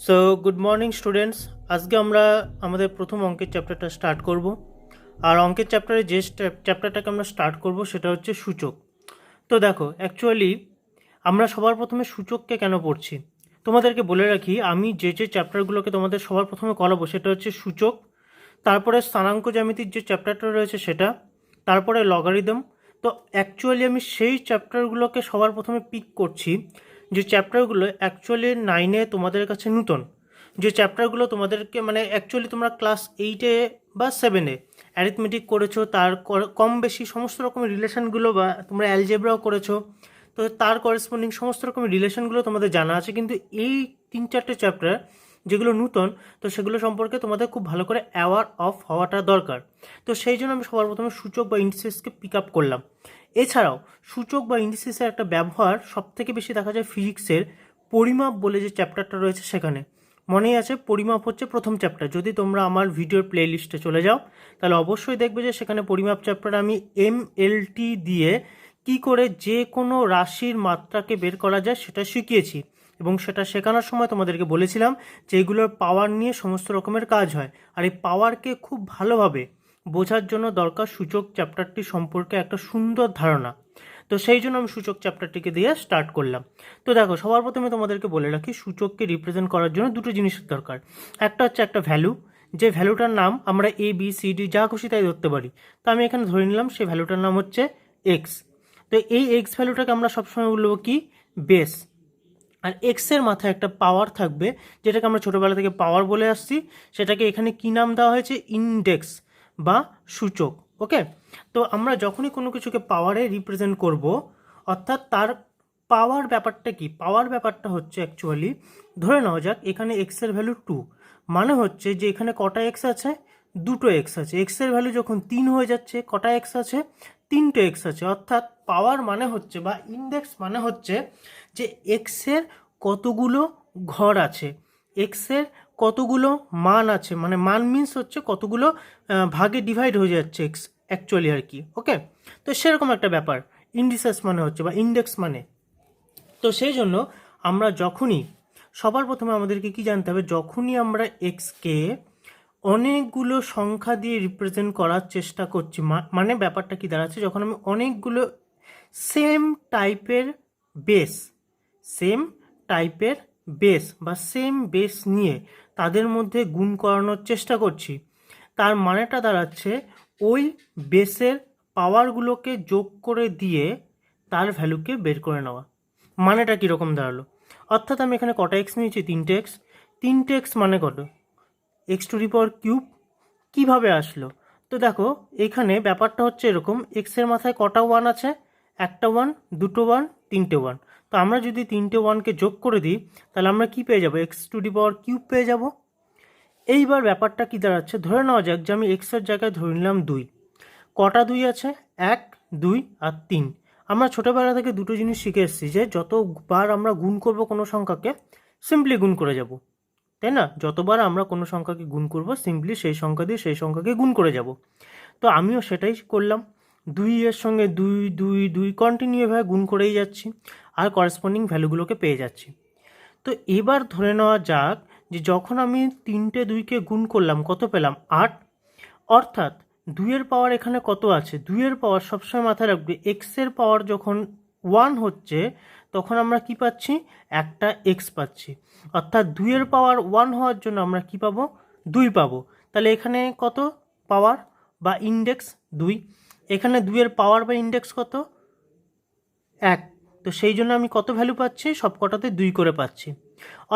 So good morning students. আজকে আমরা আমাদের প্রথম অঙ্কের চ্যাপ্টারটা স্টার্ট করব। আর অঙ্কের চ্যাপ্টারে যে চ্যাপ্টারটাকে আমরা স্টার্ট করব সেটা হচ্ছে সূচক। তো দেখো, অ্যাকচুয়ালি আমরা সবার প্রথমে সূচককে কেন পড়ছি তোমাদেরকে বলে রাখি। আমি যে চ্যাপ্টারগুলোকে তোমাদের সবার প্রথমে করাবো সেটা হচ্ছে সূচক, তারপরে স্থানাঙ্ক জ্যামিতির যে চ্যাপ্টারটা রয়েছে সেটা, তারপরে লগারিদম। তো অ্যাকচুয়ালি আমি সেই চ্যাপ্টারগুলোকে সবার প্রথমে পিক করছি, যে চ্যাপ্টারগুলো অ্যাকচুয়ালি 9-এ তোমাদের কাছে নূতন, যে চ্যাপ্টারগুলো তোমাদেরকে মানে অ্যাকচুয়ালি তোমরা ক্লাস 8-এ বা 7-এ অ্যারিথমেটিক করেছো, তার কম বেশি সমস্ত রকমের রিলেশনগুলো, বা তোমরা অ্যালজেব্রাও করেছো, তো তার করেসপন্ডিং সমস্ত রকমের রিলেশনগুলো তোমাদের জানা আছে। কিন্তু এই 3-4টে চ্যাপ্টার যেগুলো নূতন, তো সেগুলো সম্পর্কে তোমাদের খুব ভালো করে অ্যাওয়ার অফ হওয়াটা দরকার। তো সেই জন্য আমি সবার প্রথমে সূচক বা ইন্ডিসেসকে পিক আপ করলাম। এছাড়াও সূচক বা ইন্ডিসেসের একটা ব্যবহার সবথেকে বেশি দেখা যায় ফিজিক্সের পরিমাপ বলে যে চ্যাপ্টারটা রয়েছে সেখানে। মনেই আছে, পরিমাপ হচ্ছে প্রথম চ্যাপ্টার। যদি তোমরা আমার ভিডিওর প্লে লিস্টে চলে যাও তাহলে অবশ্যই দেখবে যে সেখানে পরিমাপ চ্যাপ্টারে আমি MLT দিয়ে কি করে যে কোনো রাশির মাত্রাকে বের করা যায় সেটা শিখিয়েছি, এবং সেটা শেখানোর সময় তোমাদেরকে বলেছিলাম যে এগুলোর পাওয়ার নিয়ে সমস্ত রকমের কাজ হয়। আর এই পাওয়ারকে খুব ভালোভাবে বোঝার জন্য দরকার সূচক চ্যাপ্টারটি সম্পর্কে একটা সুন্দর ধারণা। তো সেই জন্য আমি সূচক চ্যাপ্টারটিকে দিয়ে স্টার্ট করলাম। তো দেখো, সবার প্রথমে তোমাদেরকে বলে রাখি, সূচককে রিপ্রেজেন্ট করার জন্য দুটো জিনিসের দরকার। একটা হচ্ছে একটা ভ্যালু, যে ভ্যালুটার নাম আমরা ABCD যা খুশি তাই ধরতে পারি। তো আমি এখানে ধরে নিলাম সেই ভ্যালুটার নাম হচ্ছে এক্স। তো এই এক্স ভ্যালুটাকে আমরা সবসময় বলবো কি, বেস। আর এক্সের মাথায় একটা পাওয়ার থাকবে, যেটাকে আমরা ছোটোবেলা থেকে পাওয়ার বলে আসছি। সেটাকে এখানে কি নাম দেওয়া হয়েছে, ইন্ডেক্স বা সূচক। ওকে, তো আমরা যখনই কোনো কিছুকে পাওয়ারে রিপ্রেজেন্ট করব, অর্থাৎ তার পাওয়ার ব্যাপারটা কি, পাওয়ার ব্যাপারটা হচ্ছে অ্যাকচুয়ালি, ধরে নেওয়া যাক এখানে এক্সের ভ্যালু 2, মানে হচ্ছে যে এখানে কটা এক্স আছে, দুটো এক্স আছে। এক্সের ভ্যালু যখন 3 হয়ে যাচ্ছে, কটা এক্স আছে, 3টে এক্স আছে। অর্থাৎ পাওয়ার মানে হচ্ছে বা ইন্ডেক্স মানে হচ্ছে যে এক্সের কতগুলো ঘর আছে, এক্সের কতগুলো মান আছে, মানে মান মিন্স হচ্ছে কতগুলো ভাগে ডিভাইড হয়ে যাচ্ছে এক্স অ্যাকচুয়ালি আর কি। ওকে, তো সেরকম একটা ব্যাপার ইন্ডিসেস মানে হচ্ছে বা ইন্ডেক্স মানে। তো সেই জন্য আমরা যখনই, সবার প্রথমে আমাদেরকে কি জানতে হবে, যখনই আমরা এক্সকে অনেকগুলো সংখ্যা দিয়ে রিপ্রেজেন্ট করার চেষ্টা করছি, মানে ব্যাপারটা কি দাঁড়াচ্ছে, যখন আমি অনেকগুলো সেম টাইপের বেস, সেম টাইপের বেস বা সেম বেস নিয়ে তাদের মধ্যে গুণ করানোর চেষ্টা করছি, তার মানেটা দাঁড়াচ্ছে ওই বেসের পাওয়ারগুলোকে যোগ করে দিয়ে তার ভ্যালুকে বের করে নেওয়া। মানেটা কীরকম দাঁড়ালো, অর্থাৎ আমি এখানে কটা এক্স নিয়েছি, 3টে এক্স। 3টে এক্স মানে কত, x to the power cube. কীভাবে আসলো, তো দেখো এখানে ব্যাপারটা হচ্ছে এরকম, এক্সের মাথায় কটা ওয়ান আছে, একটা ওয়ান, দুটো ওয়ান, 3টে ওয়ান। তো আমরা যদি 3টে ওয়ানকে যোগ করে দিই তাহলে আমরা কি পেয়ে যাব, x to the power cube পেয়ে যাব। এইবার ব্যাপারটা কি দাঁড়াচ্ছে, ধরে নেওয়া যাক যে আমি এক্সের জায়গায় ধরে নিলাম 2। কটা 2 আছে, 1, 2 আর 3। আমরা ছোটোবেলা থেকে দুটো জিনিস শিখে এসেছি, যে যতবার আমরা গুণ করব কোনো সংখ্যাকে, সিম্পলি গুণ করে যাব, তাই না? যতবার আমরা কোনো সংখ্যাকে গুণ করব সিম্পলি সেই সংখ্যা দিয়ে সেই সংখ্যাকে গুণ করে যাব। তো আমিও সেটাই করলাম, 2 এর সঙ্গে 2 2 2 কন্টিনিউভাবে গুণ করেই যাচ্ছি, আর করেসপন্ডিং ভ্যালুগুলোকে পেয়ে যাচ্ছি। তো এবার ধরে নেওয়া যাক যে যখন আমি 3টে 2কে গুণ করলাম কত পেলাম, 8। অর্থাৎ 2-এর পাওয়ার এখানে কত আছে, 2-এর পাওয়ার সবসময় মাথায় রাখবে, এক্সের পাওয়ার যখন 1 হচ্ছে তখন আমরা কি পাচ্ছি, একটা এক্স পাচ্ছি। অর্থাৎ 2-এর পাওয়ার 1 হওয়ার জন্য আমরা কি পাবো, 2 পাবো। তাহলে এখানে কত পাওয়ার বা ইন্ডেক্স, 2। এখানে 2-এর পাওয়ার বা ইন্ডেক্স কত, 1। তো সেই জন্য আমি কত ভ্যালু পাচ্ছি, সব কটাতে 2 করে পাচ্ছি।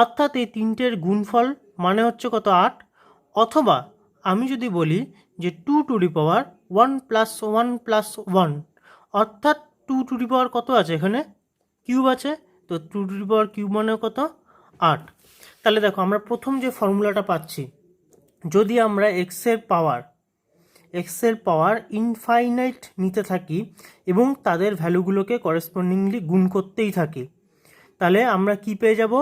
অর্থাৎ এই তিনটের গুণফল মানে হচ্ছে কত, 8। অথবা আমি যদি বলি যে 2 to the power 1 plus 1 plus 1, অর্থাৎ 2 টু দি পাওয়ার কত আছে, এখানে কিউব আছে, তো 2 টু দি পাওয়ার কিউব মানে কত, 8। তাহলে দেখো আমরা প্রথম যে ফর্মুলাটা পাচ্ছি, যদি আমরা এক্সের পাওয়ার ইনফাইনাইট নিতে থাকি এবং তাদের ভ্যালুগুলোকে করেসপন্ডিংলি গুণ করতেই থাকি, তাহলে আমরা কি পেয়ে যাব,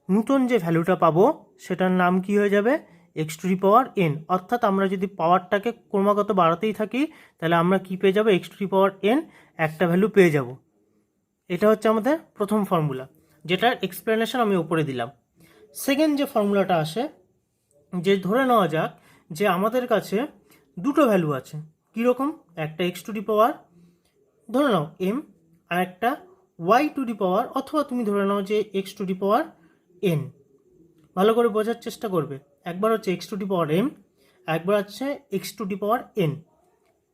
নূতন যে ভ্যালুটা পাবো সেটার নাম কি হয়ে যাবে, x to the power N. অর্থাৎ আমরা যদি পাওয়ারটাকে ক্রমাগত বাড়াতেই থাকি তাহলে আমরা কি পেয়ে যাব, x to the power N একটা ভ্যালু পেয়ে যাব। এটা হচ্ছে আমাদের প্রথম ফর্মুলা, যেটার এক্সপ্লেনেশন আমি উপরে দিলাম। সেকেন্ড যে ফর্মুলাটা আসে, যে ধরে নেওয়া যাক যে আমাদের কাছে দুটো ভ্যালু আছে, কীরকম, একটা এক্স টু দি পাওয়ার ধরে নাও এম, আর একটা ওয়াই টু দি পাওয়ার, অথবা তুমি ধরে নাও যে x to the power n. ভালো করে বোঝার চেষ্টা করবে, একবার হচ্ছে x to the power m, একবার হচ্ছে x to the power n.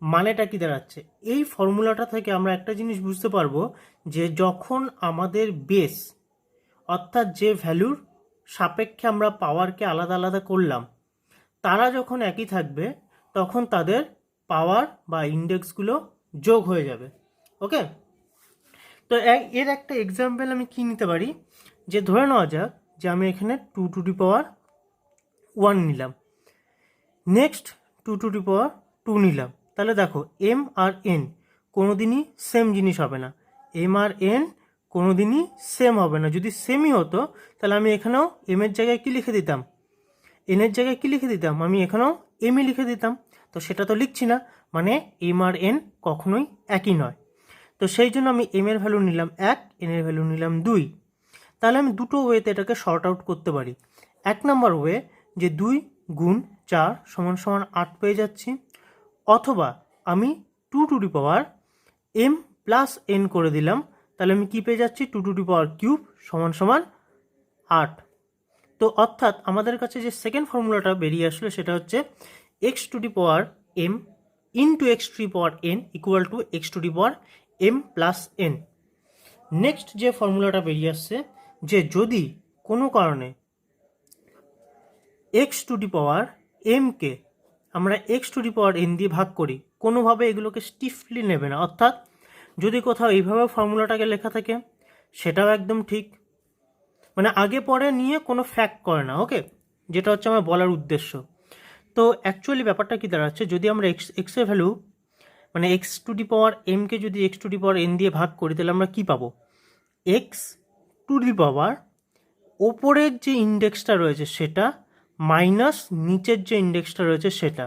মানেটা কি দাঁড়াচ্ছে, এই ফর্মুলাটা থেকে আমরা একটা জিনিস বুঝতে পারবো যে যখন আমাদের বেস অর্থাৎ যে ভ্যালুর সাপেক্ষে আমরা পাওয়ারকে আলাদা আলাদা করলাম তারা যখন একই থাকবে তখন তাদের পাওয়ার বা ইন্ডেক্সগুলো যোগ হয়ে যাবে। ওকে, তো এর একটা এক্সাম্পল আমি কি নিতে পারি, যে ধরে নেওয়া যাক যে আমি এখানে two to the power one নিলাম, next two to the power two নিলাম। তাহলে দেখো এম আর এন কোনো দিনই সেম জিনিস হবে না, এম আর এন কোনো দিনই সেম হবে না। যদি সেমই হতো তাহলে আমি এখানেও এমের জায়গায় কী লিখে দিতাম, এনের জায়গায় কী লিখে দিতাম, আমি এখানেও এমই লিখে দিতাম। তো সেটা তো লিখছি না, মানে এম আর এন কখনোই একই নয়। তো সেই জন্য আমি এম এর ভ্যালু নিলাম এক, এন এর ভ্যালু নিলাম দুই। তাহলে আমি দুটো ওয়েতে এটাকে শর্ট আউট করতে পারি। এক নম্বর ওয়ে যে 2 গুণ 4 সমান সমান 8 পেয়ে যাচ্ছি, অথবা আমি two to the power m plus n করে দিলাম, তাহলে আমি কী পেয়ে যাচ্ছি, two to the power cube সমান সমান 8। তো অর্থাৎ আমাদের কাছে যে সেকেন্ড ফর্মুলাটা বেরিয়ে আসলো সেটা হচ্ছে x to the power M into x to the power n equal to x to the power m plus n. Next যে ফর্মুলাটা বেরিয়ে আসছে যে যদি কোনো কারণে এক্স টু দি পাওয়ার এমকে আমরা X to the power N দিয়ে ভাগ করি, কোনোভাবে এগুলোকে স্টিফলি নেবে না। অর্থাৎ যদি কোথাও এইভাবে ফর্মুলাটাকে লেখা থাকে সেটাও একদম ঠিক, মানে আগে পরে নিয়ে কোনো ফ্যাক্ট করে না। ওকে, যেটা হচ্ছে আমার বলার উদ্দেশ্য। তো অ্যাকচুয়ালি ব্যাপারটা কী দাঁড়াচ্ছে, যদি আমরা এক্সের ভ্যালু মানে এক্স টু দি পাওয়ার এমকে যদি x to the power N দিয়ে ভাগ করি তাহলে আমরা কী পাবো, এক্স টু দি পাওয়ার ওপরের যে ইন্ডেক্সটা রয়েছে সেটা মাইনাস নিচের যে ইন্ডেক্সটা রয়েছে সেটা।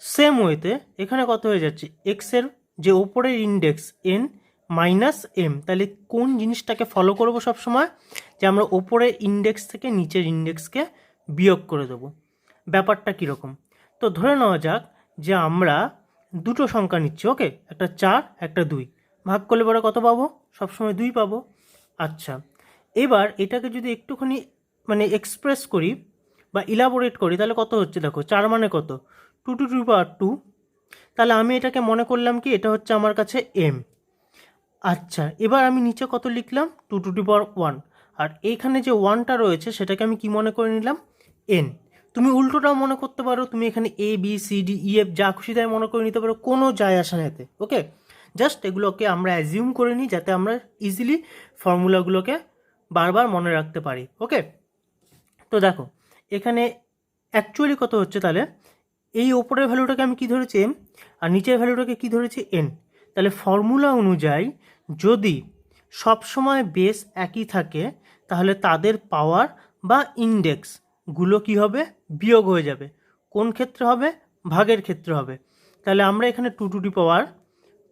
সেম ওয়েতে এখানে কত হয়ে যাচ্ছে, এক্সের যে ওপরের ইন্ডেক্স এন মাইনাস এম। তাহলে কোন জিনিসটাকে ফলো করবো সবসময়, যে আমরা ওপরের ইন্ডেক্স থেকে নিচের ইন্ডেক্সকে বিয়োগ করে দেবো। ব্যাপারটা কীরকম, তো ধরে নেওয়া যাক যে আমরা দুটো সংখ্যা নিচ্ছি, ওকে, একটা 4 একটা 2, ভাগ করলে পরে কত পাবো, সবসময় 2 পাবো। আচ্ছা, এবার এটাকে যদি একটুখানি মানে এক্সপ্রেস করি বা ইলাবোরেট করি তাহলে কত হচ্ছে, দেখো 4 মানে কত, টু টু টু পাওয়ার 2। তাহলে আমি এটাকে মনে করলাম কি এটা হচ্ছে আমার কাছে এম। আচ্ছা, এবার আমি নিচে কত লিখলাম, টু টু দি পাওয়ার 1, আর এইখানে যে 1টা রয়েছে সেটাকে আমি কি মনে করে নিলাম, এন। তুমি উল্টোটাও মনে করতে পারো, তুমি এখানে A B C D E F যা খুশি তাই মনে করে নিতে পারো, কোনো যায় আসে না এতে। ওকে, জাস্ট এগুলোকে আমরা অ্যাজিউম করে নিই যাতে আমরা ইজিলি ফর্মুলাগুলোকে বারবার মনে রাখতে পারি। ওকে, তো দেখো এখানে অ্যাকচুয়ালি কত হচ্ছে, তাহলে এই ওপরের ভ্যালুটাকে আমি কি ধরেছি এম, আর নিচের ভ্যালুটাকে কি ধরেছি এন। তাহলে ফর্মুলা অনুযায়ী যদি সবসময় বেস একই থাকে তাহলে তাদের পাওয়ার বা ইন্ডেক্সগুলো কি হবে, বিয়োগ হয়ে যাবে। কোন ক্ষেত্রে হবে, ভাগের ক্ষেত্রে হবে। তাহলে আমরা এখানে টু টু দি পাওয়ার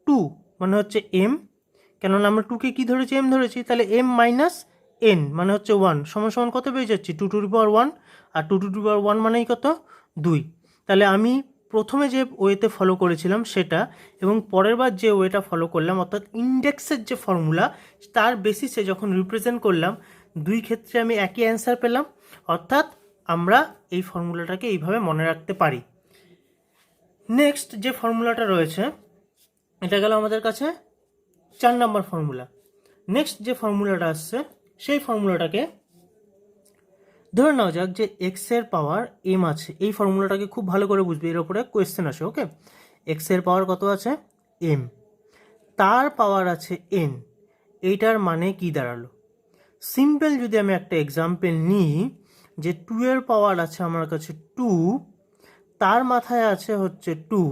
2 মানে হচ্ছে এম, কেননা আমরা 2কে কী ধরেছি, এম ধরেছি, তাহলে এম মাইনাস এন মানে হচ্ছে 1 সমান সমান কত পেয়ে যাচ্ছি, টু টু দি পাওয়ার 1, আর টু টু দি পাওয়ার 1 মানেই কত, 2। তাহলে আমি প্রথমে যে ওয়েতে ফলো করেছিলাম সেটা এবং পরের বার যে ওয়েটা ফলো করলাম অর্থাৎ ইন্ডেক্সের যে ফর্মুলা তার বেসিসে যখন রিপ্রেজেন্ট করলাম, দুই ক্ষেত্রে আমি একই অ্যান্সার পেলাম। অর্থাৎ আমরা এই ফর্মুলাটাকে এইভাবে মনে রাখতে পারি। নেক্সট যে ফর্মুলাটা রয়েছে এটা গেল আমাদের কাছে 4 নম্বর ফর্মুলা। নেক্সট যে ফর্মুলাটা আসছে সেই ফর্মুলাটাকে ধরে নেওয়া যাক যে এক্সের পাওয়ার এম আছে। এই ফর্মুলাটাকে খুব ভালো করে বুঝবে, এর উপরে কোয়েশ্চেন আসে। ওকে, এক্সের পাওয়ার কত আছে, এম, তার পাওয়ার আছে এন। এইটার মানে কি দাঁড়ালো, সিম্পল যদি আমি একটা এক্সাম্পল নিই যে 2 এর পাওয়ার আছে আমার কাছে 2, তার মাথায় আছে হচ্ছে 2,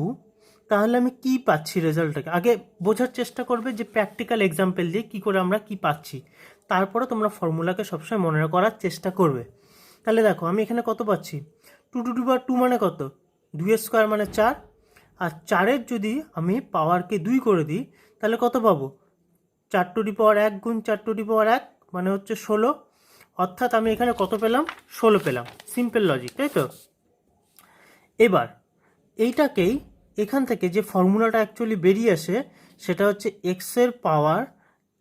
তাহলে আমি কি পাচ্ছি রেজাল্টটাকে আগে বোঝার চেষ্টা করবে যে প্র্যাকটিক্যাল এক্সাম্পল দিয়ে কী করে আমরা কি পাচ্ছি, তারপরে তোমরা ফর্মুলাকে সবসময় মনে করার চেষ্টা করবে। তাহলে দেখো আমি এখানে কত পাচ্ছি, টু টু দি পাওয়ার 2 মানে কত, 2 স্কোয়ার মানে 4, আর 4-এর যদি আমি পাওয়ারকে 2 করে দিই তাহলে কত পাবো, 4 টু দি পাওয়ার 1 গুণ 4 টু দি পাওয়ার 1 মানে হচ্ছে 16, অর্থাৎ আমি এখানে কত পেলাম, 16 পেলাম। সিম্পল লজিক, তাই তো? এবার এইটাকেই এখান থেকে যে ফর্মুলাটা অ্যাকচুয়ালি বেরিয়ে আসে সেটা হচ্ছে এক্সের পাওয়ার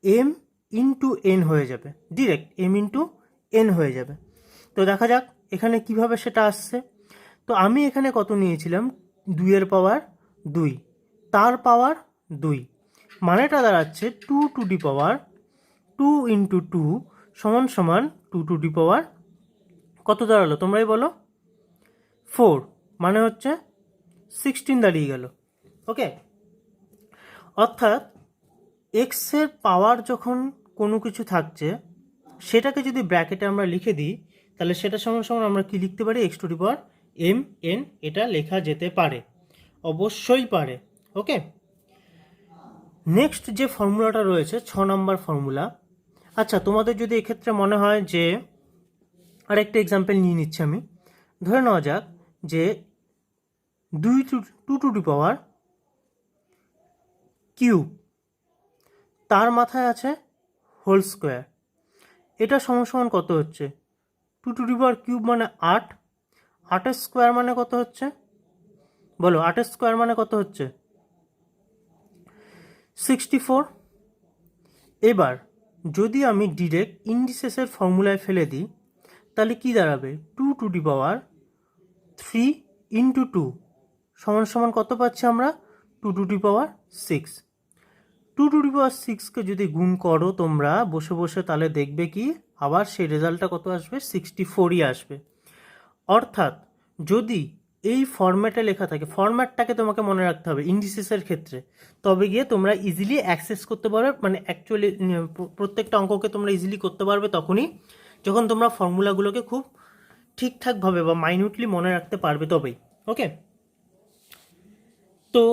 এম ইন্টু এন হয়ে যাবে, ডিরেক্ট এম ইন্টু এন হয়ে যাবে। তো দেখা যাক এখানে কিভাবে সেটা আসছে। তো আমি এখানে কত নিয়েছিলাম, 2 পাওয়ার 2, তার পাওয়ার 2, মানেটা দাঁড়াচ্ছে 2 টু দি পাওয়ার 2 ইন্টু 2 সমান সমান 2 টু দি পাওয়ার কত দাঁড়ালো তোমরাই বলো, 4, মানে হচ্ছে 16 দাঁড়িয়ে গেল। ওকে, অর্থাৎ এক্সের পাওয়ার যখন কোনো কিছু থাকছে সেটাকে যদি ব্র্যাকেটে আমরা লিখে দিই তাহলে সেটা সমান সমান আমরা কি লিখতে পারি, x to the power m n, এটা লেখা যেতে পারে, অবশ্যই পারে। ওকে, নেক্সট যে ফর্মুলাটা রয়েছে 6 নম্বর ফর্মুলা। আচ্ছা, তোমাদের যদি এক্ষেত্রে মনে হয় যে আরেকটা এক্সাম্পল নিয়ে নিচ্ছি আমি, ধরে নেওয়া যাক যে 2 টু দি পাওয়ার কিউব, তার মাথায় আছে হোল স্কোয়ার, এটা সমান সমান কত হচ্ছে, 2 টু দি পাওয়ার কিউব মানে 8, 8 স্কোয়ার মানে কত হচ্ছে বলো, 8 স্কোয়ার মানে কত হচ্ছে 64। এবার যদি আমি ডিরেক্ট ইন্ডিসেসের ফর্মুলায় ফেলে দিই তাহলে কি দাঁড়াবে, 2 টু দি পাওয়ার 3 ইন্টু 2 সমান সমান কত পাচ্ছি আমরা, 2 to the power 6। 2 to the পাওয়ার 6কে যদি গুণ করো তোমরা বসে বসে তাহলে দেখবে কি আবার সেই রেজাল্টটা কত আসবে, 64ই আসবে। অর্থাৎ যদি এই ফরম্যাটে লেখা থাকে, ফরম্যাটটাকে তোমাকে মনে রাখতে হবে ইন্ডিসেসের ক্ষেত্রে, তবে গিয়ে তোমরা ইজিলি অ্যাক্সেস করতে পারবে, মানে অ্যাকচুয়ালি প্রত্যেকটা অঙ্ককে তোমরা ইজিলি করতে পারবে তখনই যখন তোমরা ফর্মুলাগুলোকে খুব ঠিকঠাকভাবে বা মাইনিউটলি মনে রাখতে পারবে তবেই। ওকে, তো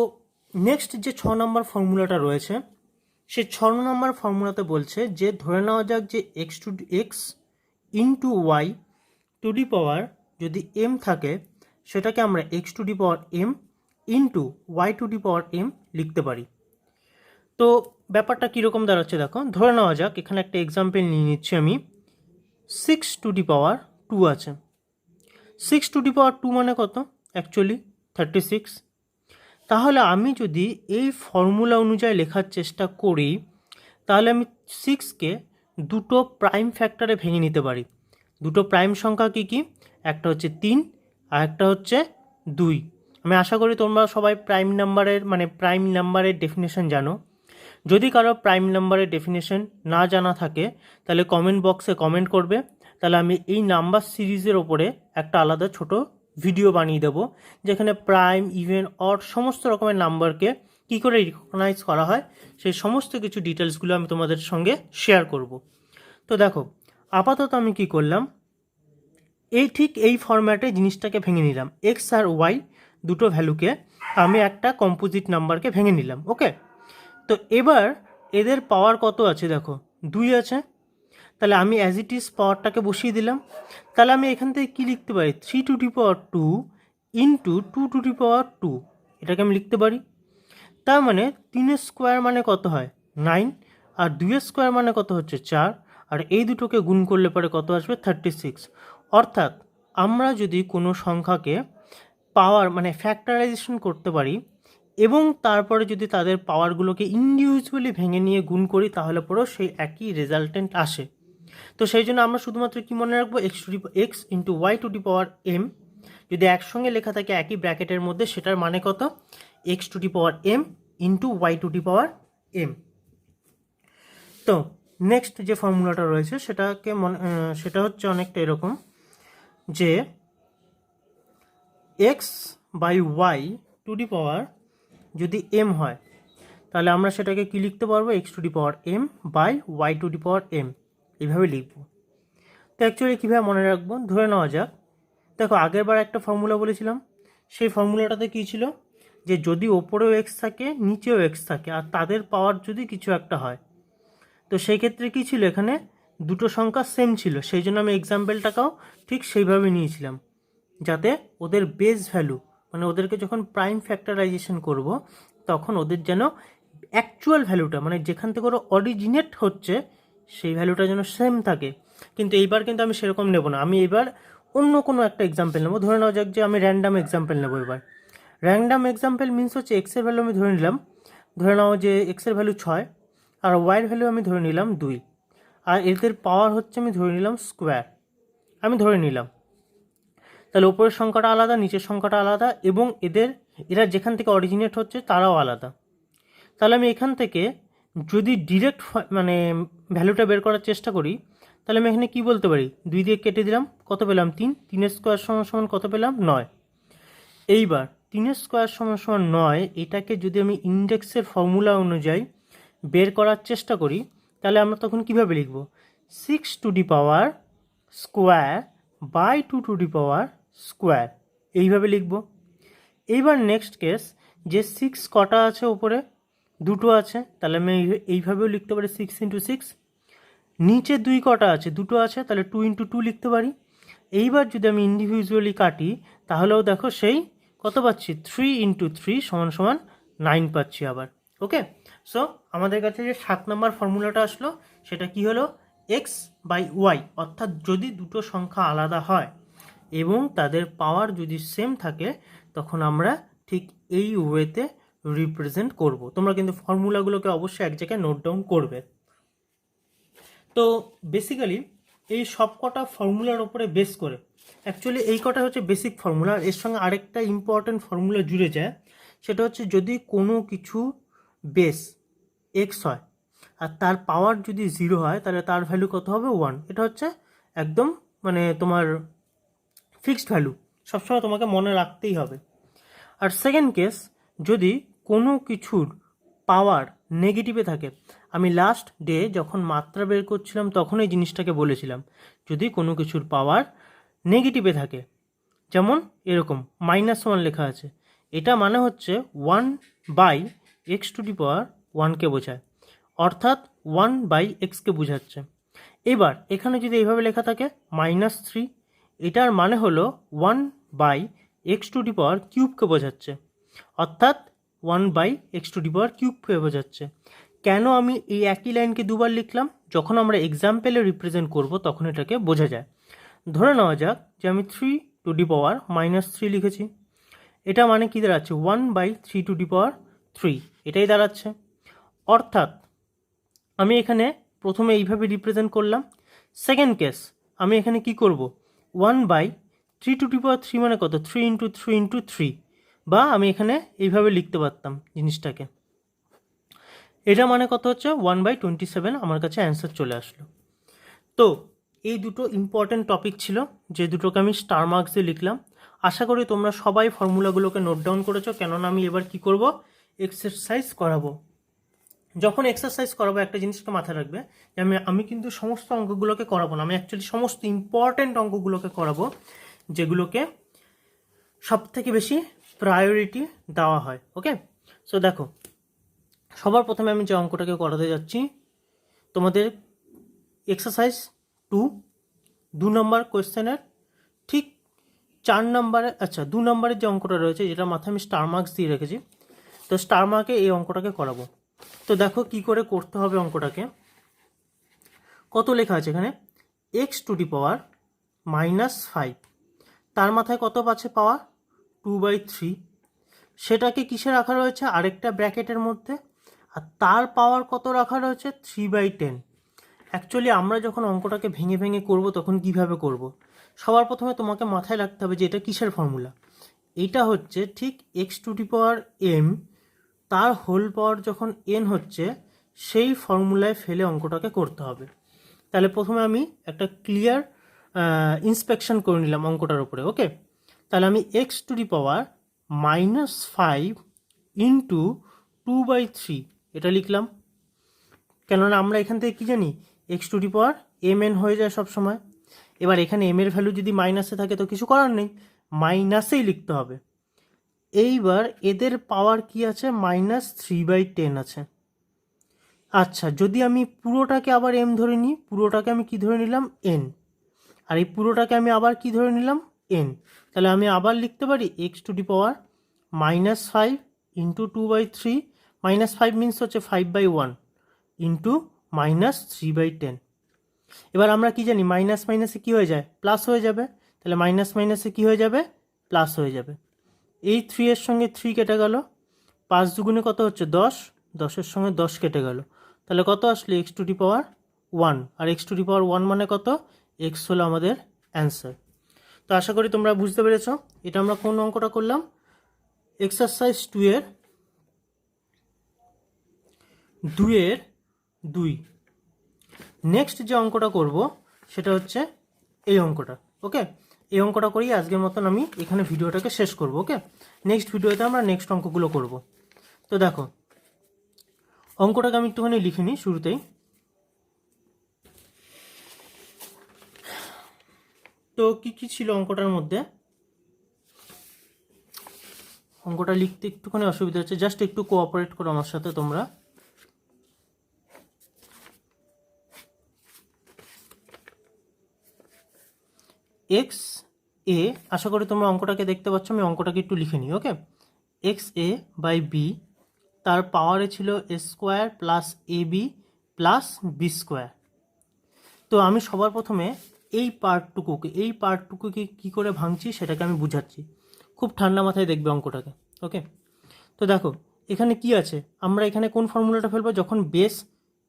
নেক্সট যে 6 নম্বর ফর্মুলাটা রয়েছে সেই 6 নম্বর ফর্মুলাতে বলছে যে ধরে নেওয়া যাক যে X into Y to the power যদি এম থাকে সেটাকে আমরা X to the power M into Y to the power M লিখতে পারি। তো ব্যাপারটা কীরকম দাঁড়াচ্ছে দেখো, ধরে নেওয়া যাক এখানে একটা এক্সাম্পল নিয়ে নিচ্ছি আমি, 6 টু দি পাওয়ার 2 আছে। 6 টু দি পাওয়ার 2 মানে কত, অ্যাকচুয়ালি 36। তাহলে আমি যদি এই ফর্মুলা অনুযায়ী লেখার চেষ্টা করি তাহলে আমি 6কে দুটো প্রাইম ফ্যাক্টরে ভেঙে নিতে পারি। দুটো প্রাইম সংখ্যা কি কি, একটা হচ্ছে 3 আর একটা হচ্ছে 2। আমি আশা করি তোমরা সবাই প্রাইম নাম্বারের ডেফিনেশন জানো। যদি কারো প্রাইম নাম্বারের ডেফিনেশন না জানা থাকে তাহলে কমেন্ট বক্সে কমেন্ট করবে, তাহলে আমি এই নাম্বার সিরিজের ওপরে একটা আলাদা ছোট ভিডিও বানিয়ে দেবো যেখানে প্রাইম, ইভেন, অড সমস্ত রকমের নাম্বারকে কী করে রিকগনাইজ করা হয় সেই সমস্ত কিছু ডিটেলসগুলো আমি তোমাদের সঙ্গে শেয়ার করব। তো দেখো আপাতত আমি কি করলাম, ঠিক এই ফরম্যাটে জিনিসটাকে ভেঙে নিলাম, এক্স আর ওয়াই দুটো ভ্যালুকে আমি একটা কম্পোজিট নাম্বারকে ভেঙে নিলাম। ওকে, তো এবার এদের পাওয়ার কত আছে দেখো, 2 আছে, তাহলে আমি অ্যাজ ইট ইজ পাওয়ারটাকে বসিয়ে দিলাম। তাহলে আমি এখান থেকে কী লিখতে পারি, 3 to the power 2 into 2 to the power 2, এটাকে আমি লিখতে পারি। তার মানে 3 স্কোয়ার মানে কত হয় 9, আর 2 স্কোয়ার মানে কত হচ্ছে 4, আর এই দুটোকে গুণ করলে পরে কত আসবে 36। অর্থাৎ আমরা যদি কোনো সংখ্যাকে পাওয়ার মানে ফ্যাক্টরাইজেশন করতে পারি এবং তারপরে যদি তাদের পাওয়ারগুলোকে ইন্ডিভিজুয়ালি ভেঙে নিয়ে গুণ করি তাহলে পরেও সেই একই রেজাল্টেন্ট আসে। তো সেই জন্য আমরা শুধুমাত্র কি মনে রাখবো, x into Y to the power m যদি একসঙ্গে লেখা থাকে একই ব্র্যাকেটের মধ্যে সেটার মানে কত, x to the power M into Y to the power m. তো নেক্সট যে ফর্মুলাটা রয়েছে সেটা হচ্ছে অনেকটা এরকম যে x by y to the power যদি এম হয় তাহলে আমরা সেটাকে কি লিখতে পারবো, x to the power m by y to the power m, এইভাবে লিখবো। তো অ্যাকচুয়ালি কীভাবে মনে রাখবো, ধরে নেওয়া যাক দেখো আগের বার একটা ফর্মুলা বলেছিলাম, সেই ফর্মুলাটাতে কী ছিল যে যদি ওপরেও এক্স থাকে নিচেও এক্স থাকে আর তাদের পাওয়ার যদি কিছু একটা হয়, তো সেই ক্ষেত্রে কী ছিল, এখানে দুটো সংখ্যা সেম ছিল, সেই জন্য আমি এক্সাম্পলটাকেও ঠিক সেইভাবে নিয়েছিলাম যাতে ওদের বেস ভ্যালু মানে ওদেরকে যখন প্রাইম ফ্যাক্টরাইজেশন করব তখন ওদের যেন অ্যাকচুয়াল ভ্যালুটা মানে যেখান থেকে ওরা অরিজিনেট হচ্ছে সেই ভ্যালুটা যেন সেম থাকে, কিন্তু এইবার কিন্তু আমি সেরকম নেব না, আমি এবার অন্য কোনো একটা এক্সাম্পল নেবো। ধরে নেওয়া যাক যে আমি র্যান্ডাম এক্সাম্পল নেবো এবার। র্যান্ডাম এক্সাম্পল মিনস হচ্ছে এক্সের ভ্যালু আমি ধরে নিলাম, ধরে নাও যে এক্সের ভ্যালু 6 আর ওয়াইয়ের ভ্যালু আমি ধরে নিলাম 2, আর এদের পাওয়ার হচ্ছে আমি ধরে নিলাম স্কোয়ার, আমি ধরে নিলাম। তাহলে ওপরের সংখ্যাটা আলাদা, নিচের সংখ্যাটা আলাদা, এবং এরা যেখান থেকে অরিজিনেট হচ্ছে তারাও আলাদা। তাহলে আমি এখান থেকে যদি ডিরেক্ট মানে ভ্যালুটা বের করার চেষ্টা করি, তাহলে আমি এখানে কি বলতে পারি, 2 দিয়ে কেটে দিলাম, কত পেলাম 3, 3 স্কোয়ার সমান সমান কত পেলাম 9। এইবার 3 স্কোয়ার সমান সমান 9, এটাকে যদি আমি ইন্ডেক্সের ফর্মুলা অনুযায়ী বের করার চেষ্টা করি, তাহলে আমরা তখন কিভাবে লিখব, 6 to the power square by 2 to the power square, এইভাবে লিখব। এইবার নেক্সট কেস, যে 6 কটা আছে ওপরে, 2টো আছে, তাহলে আমি এইভাবেও লিখতে পারি 6 ইন্টু 6। নিচে 2 কটা আছে, 2টো আছে, তাহলে 2 ইন্টু 2 লিখতে পারি। এইবার যদি আমি ইন্ডিভিজুয়ালি কাটি, তাহলেও দেখো সেই কত পাচ্ছি, 3 ইন্টু 3 সমান সমান 9 পাচ্ছি আবার। ওকে, সো আমাদের কাছে যে 7 নম্বর ফর্মুলাটা আসলো সেটা কি হলো, এক্স বাই ওয়াই, অর্থাৎ যদি দুটো সংখ্যা আলাদা হয় এবং তাদের পাওয়ার যদি সেম থাকে, তখন আমরা ঠিক এই ওয়েতে রিপ্রেজেন্ট করব। তোমরা কিন্তু ফর্মুলাগুলোকে অবশ্যই এক জায়গায় নোট ডাউন করবে। তো বেসিক্যালি এই সব কটা ফর্মুলার ওপরে বেস করে, অ্যাকচুয়ালি এই কটা হচ্ছে বেসিক ফর্মুলা, আর এর সঙ্গে আরেকটা ইম্পর্টেন্ট ফর্মুলা জুড়ে যায়, সেটা হচ্ছে যদি কোনো কিছু বেস এক্স হয় আর তার পাওয়ার যদি 0 হয়, তাহলে তার ভ্যালু কত হবে 1। এটা হচ্ছে একদম মানে তোমার ফিক্সড ভ্যালু, সবসময় তোমাকে মনে রাখতেই হবে। আর সেকেন্ড কেস, যদি কোনো কিছুর পাওয়ার নেগেটিভে থাকে, আমি লাস্ট ডে যখন মাত্রা বের করছিলাম তখন এই জিনিসটাকে বলেছিলাম, যদি কোনো কিছুর পাওয়ার নেগেটিভে থাকে, যেমন এরকম -1 লেখা আছে, এটা মানে হচ্ছে 1 বাই এক্স টু দি পাওয়ার 1কে বোঝায়, অর্থাৎ 1 বাই এক্সকে বোঝাচ্ছে। এবার এখানে যদি এইভাবে লেখা থাকে -3, এটার মানে হলো 1 বাই এক্স টু দি পাওয়ার কিউবকে বোঝাচ্ছে, অর্থাৎ 1 বাই এক্স টু দি পাওয়ার কিউবকে বোঝাচ্ছে। কেন আমি এই একই লাইনকে দুবার লিখলাম, যখন আমরা এক্সাম্পলে রিপ্রেজেন্ট করব তখন এটাকে বোঝা যায়। ধরে নেওয়া যাক যে আমি 3 টু দি পাওয়ার -3 লিখেছি, এটা মানে কি দাঁড়াচ্ছে 1 বাই 3 টু দি পাওয়ার 3, এটাই দাঁড়াচ্ছে। অর্থাৎ আমি এখানে প্রথমে এইভাবে রিপ্রেজেন্ট করলাম। সেকেন্ড কেস, আমি এখানে কি করব, 1 বাই 3 টু দি পাওয়ার 3 মানে কত, 3 ইন্টু 3 ইন্টু 3, বা আমি এখানে এইভাবে লিখতে পারতাম জিনিসটাকে, এটা মানে কত হচ্ছে 1 বাই 27, আমার কাছে অ্যান্সার চলে আসলো। তো এই দুটো ইম্পর্টেন্ট টপিক ছিল, যে দুটোকে আমি স্টার মার্কস দিয়ে লিখলাম। আশা করি তোমরা সবাই ফর্মুলাগুলোকে নোট ডাউন করেছো, কেননা আমি এবার কি করব, এক্সারসাইজ করাবো। যখন এক্সারসাইজ করাবো একটা জিনিসকে মাথায় রাখবে, যে আমি কিন্তু সমস্ত অঙ্কগুলোকে করাবো না, আমি অ্যাকচুয়ালি সমস্ত ইম্পর্টেন্ট অঙ্কগুলোকে করাবো, যেগুলোকে সব থেকে বেশি প্রায়োরিটি দেওয়া হয়। ওকে, সো দেখো, সবার প্রথমে আমি যে অঙ্কটাকে করাতে যাচ্ছি, তোমাদের এক্সারসাইজ 2 নম্বর কোয়েশ্চেনের ঠিক 4 নম্বরে, আচ্ছা 2 নম্বরের যে অঙ্কটা রয়েছে, যেটা মাথায় আমি স্টার মার্কস দিয়ে রেখেছি, তো স্টার মার্কে এই অঙ্কটাকে করাবো। তো দেখো কি করে করতে হবে অঙ্কটাকে। কত লেখা আছে এখানে, এক্স টু দি পাওয়ার -5, তার মাথায় কত পাচ্ছে পাওয়ার 2/3, সেটাকে কিসে রাখা রয়েছে, আরেকটা ব্র্যাকেটের মধ্যে, আর তার পাওয়ার কত রাখা রয়েছে 3/10। অ্যাকচুয়ালি আমরা যখন অঙ্কটাকে ভেঙে ভেঙে করব তখন কিভাবে করব, সবার প্রথমে তোমাকে মাথায় রাখতে হবে যে এটা কিসের ফর্মুলা। এইটা হচ্ছে ঠিক x to the power m, তার হোল পাওয়ার যখন n হচ্ছে, সেই ফর্মুলায় ফেলে অঙ্কটাকে করতে হবে। তাহলে প্রথমে আমি একটা ক্লিয়ার ইন্সপেকশন করে নিলাম অঙ্কটার উপরে। ওকে, তাহলে আমি x to the power -5 into 2/3 এটা লিখলাম, কেননা আমরা এখান থেকে কী জানি, x to the power mn হয়ে যায় সব সময়। এবার এখানে m এর ভ্যালু যদি মাইনাসে থাকে তো কিছু করার নেই, মাইনাসেই লিখতে হবে। এইবার এদের পাওয়ার কি আছে, -3/10 আছে। আচ্ছা, যদি আমি পুরোটাকে আবার m ধরে নিই, পুরোটাকে আমি কি ধরে নিলাম n, আর এই পুরোটাকে আমি আবার কি ধরে নিলাম n, তাহলে আমি আবার লিখতে পারি x to the power -5 into 2/3, -5 means হচ্ছে 5/1 ইন্টু -3/10। এবার আমরা কি জানি, মাইনাস মাইনাসে কী হয়ে যায়, প্লাস হয়ে যাবে। তাহলে মাইনাস মাইনাসে কী হয়ে যাবে, প্লাস হয়ে যাবে। এই 3 এর সঙ্গে 3 কেটে গেল, 5 দুগুণে কত হচ্ছে 10, 10-এর সঙ্গে 10 কেটে গেল, তাহলে কত আসলে এক্স টু দি পাওয়ার 1। আর এক্স টু দি পাওয়ার 1 মানে কত, এক্স হলো আমাদের অ্যান্সার। তো আশা করি তোমরা বুঝতে পেরেছ। এটা আমরা কোন অঙ্কটা করলাম, এক্সারসাইজ 2 নেক্সট যে অঙ্কটা করব সেটা হচ্ছে এই অঙ্কটা। ওকে, এই অঙ্কটা করেই আজকের মতন আমি এখানে ভিডিওটাকে শেষ করব। ওকে, নেক্সট ভিডিওতে আমরা নেক্সট অঙ্কগুলো করব। তো দেখো অঙ্কটাকে আমি একটুখানি লিখে নিই শুরুতেই। তো কি ছিল অঙ্কটার মধ্যে, অঙ্কটা লিখতে একটুখানি অসুবিধা হচ্ছে, জাস্ট একটু কোঅপারেট করো আমার সাথে তোমরা। এক্স এ, আশা করি তোমরা অঙ্কটাকে দেখতে পাচ্ছ, আমি অঙ্কটাকে একটু লিখে নিই। ওকে, এক্স এ বাই বি, তার পাওয়ারে ছিল এ square plus a b plus b square. তো আমি সবার প্রথমে এই পার্টটুকুকে কী করে ভাঙছি সেটাকে আমি বুঝাচ্ছি, খুব ঠান্ডা মাথায় দেখবে অঙ্কটাকে। ওকে, তো দেখো এখানে কি আছে, আমরা এখানে কোন ফর্মুলাটা ফেলবো, যখন বেস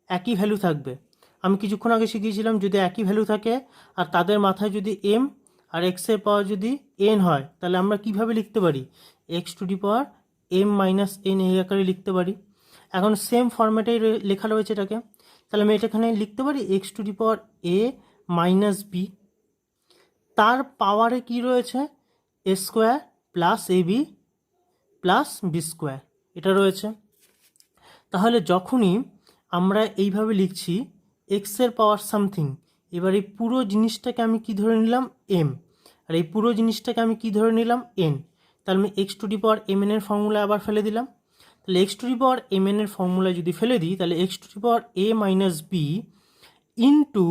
একই ভ্যালু থাকবে। আমি কিছুক্ষণ আগে শিখিয়েছিলাম যদি একই ভ্যালু থাকে আর তাদের মাথায় যদি এম আর এক্সের পাওয়ার যদি এন হয়, তাহলে আমরা কিভাবে লিখতে পারি, x to the power m minus n এই আকারে লিখতে পারি। এখন সেম ফর্ম্যাটেই লেখা রয়েছে এটাকে, তাহলে আমি এটা এখানে লিখতে পারি x to the power a minus b, তার পাওয়ারে কি রয়েছে a square plus a b plus b square, এটা রয়েছে। তাহলে যখনই আমরা এইভাবে লিখছি এক্সের পাওয়ার সামথিং, এবার এই পুরো জিনিসটাকে আমি কি ধরে নিলাম এম, আর এই পুরো জিনিসটাকে আমি কি ধরে নিলাম এন। তাহলে আমি x to the power m n এর ফর্মুলা আবার ফেলে দিলাম। তাহলে x to the power m n এর ফর্মুলায় যদি ফেলে দিই, তাহলে x to the power a minus b into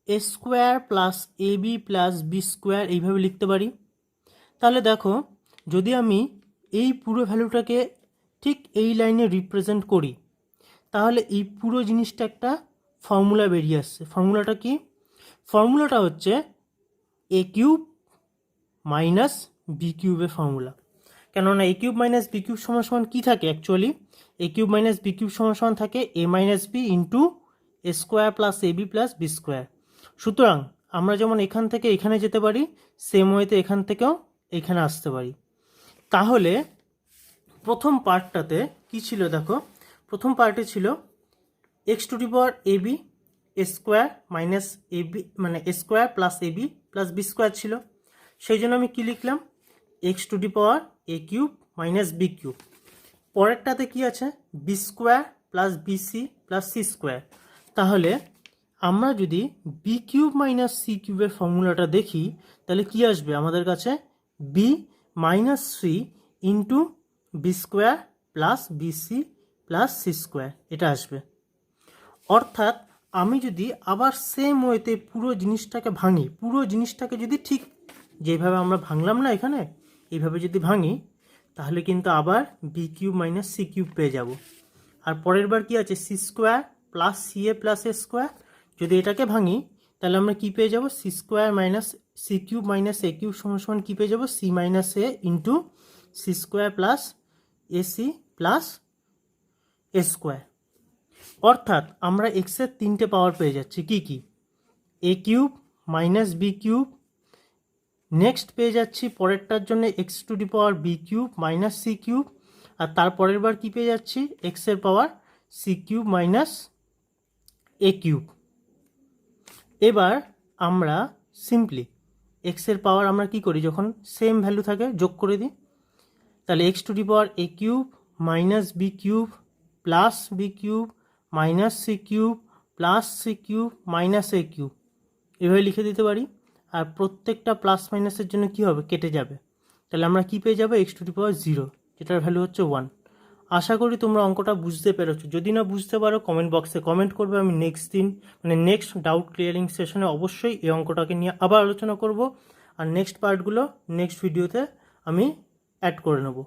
a square plus a b plus b square এইভাবে লিখতে পারি। তাহলে দেখো যদি আমি এই পুরো ভ্যালুটাকে ঠিক এই লাইনে রিপ্রেজেন্ট করি, তাহলে এই পুরো জিনিসটা একটা ফর্মুলা বেরিয়ে আসছে। ফর্মুলাটা কি, ফর্মুলাটা হচ্ছে এ কিউব মাইনাস বি কিউবের ফর্মুলা। কেননা এ কিউব মাইনাস বি কিউব সমান সমান কী থাকে, অ্যাকচুয়ালি এ কিউব মাইনাস বি কিউব সমান সমান থাকে এ minus b into a square plus a b plus b square. সুতরাং আমরা যেমন এখান থেকে এখানে যেতে পারি, সেম ওয়েতে এখান থেকেও এখানে আসতে পারি। তাহলে প্রথম পার্টটাতে কি ছিল দেখো, প্রথম পার্টে ছিল x to the power a b square minus a b মানে square plus a b plus b square ছিল, সেই জন্য আমি কি লিখলাম x to the power a cube minus b cube. পরেরটাতে কি আছে b square plus bc plus c square. তাহলে আমরা যদি বি কিউব মাইনাস সি কিউবের ফর্মুলাটা দেখি, তাহলে কি আসবে আমাদের কাছে b minus c into b square plus bc plus c square, এটা আসবে। অর্থাৎ আমি যদি আবার সেম ওয়েতে পুরো জিনিসটাকে ভাঙি, পুরো জিনিসটাকে যদি ঠিক যেভাবে আমরা ভাঙলাম না এখানে, এইভাবে যদি ভাঙি, তাহলে কিন্তু আবার b cube minus c cube পেয়ে যাব। আর পরের বার কি আছে c square plus c a plus a square, যদি এটাকে ভাঙি তাহলে আমরা কি পেয়ে যাব c square minus c cube minus a cube সমান সমান কী পেয়ে যাব c minus a into c square plus a c plus a square. অর্থাৎ আমরা এক্সের 3টে পাওয়ার পেয়ে যাচ্ছি, কি কি a cube minus b cube, next পেয়ে যাচ্ছি পরেরটার জন্য x to the power b cube minus c cube, আর তারপরের বার কী পেয়ে যাচ্ছি এক্সের power c cube minus a cube. এবার আমরা সিম্পলি এক্সের পাওয়ার আমরা কি করি, যখন সেম ভ্যালু থাকে যোগ করে দিই। তাহলে x to the power a cube minus b cube plus b cube minus c cube plus c cube minus a cube, এভাবে লিখে দিতে পারি। আর প্রত্যেকটা প্লাস মাইনাসের জন্য কি হবে কেটে যাবে, তাহলে আমরা কি পেয়ে যাবো এক্স টু দি পাওয়ার 0, যেটার ভ্যালু হচ্ছে 1। আশা করি তোমরা অঙ্কটা বুঝতে পেরেছো। যদি না বুঝতে পারো কমেন্ট বক্সে কমেন্ট করবে, আমি নেক্সট ডাউট ক্লিয়ারিং সেশনে অবশ্যই এই অঙ্কটাকে নিয়ে আবার আলোচনা করব, আর নেক্সট পার্টগুলো নেক্সট ভিডিওতে আমি অ্যাড করে নেবো।